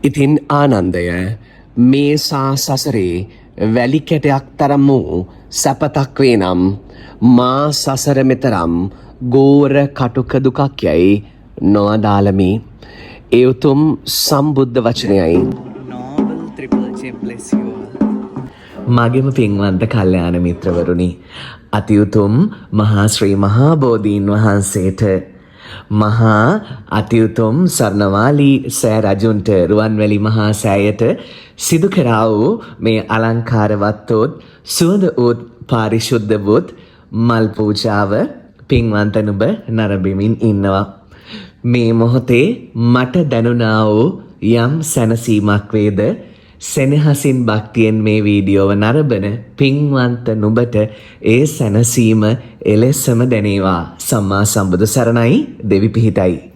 ඉතින් ආනන්දය මේ සසරේ වැලි කැටයක් තරම් වූ සැපතක් වේ නම් මා සසර මෙතරම් ගෝර කටුක දුකක් යයි නොඅදාළමි. ඒ උතුම් සම්බුද්ධ වචනයයි. Noble Triple J bless you all. මගෙම පින්වන්ත කල්යාණ මිත්‍රවරුනි, අති උතුම් මහා ශ්‍රී මහා බෝධීන් වහන්සේට, මහා අති උතුම් සර්ණවාලී සෑ රජුන්ට, රුවන්වැලි මහා සෑයට සිදු කරා වූ මේ අලංකාරවත්වොත් සුවඳ වූත් පාරිශුද්ධ වූත් මල් පූජාව පින්වන්ත නුඹ නරඹමින් ඉන්නවා. මේ මොහොතේ මට දැනුණා වූ යම් සැනසීමක් වේද, සෙනෙහසින් භක්තියෙන් මේ වීඩියෝව නරඹන පින්වන්ත නුඹට ඒ සැනසීම එලෙසම දැනේවා. සම්මා සම්බුදු සරණයි. දෙවි පිහිටයි.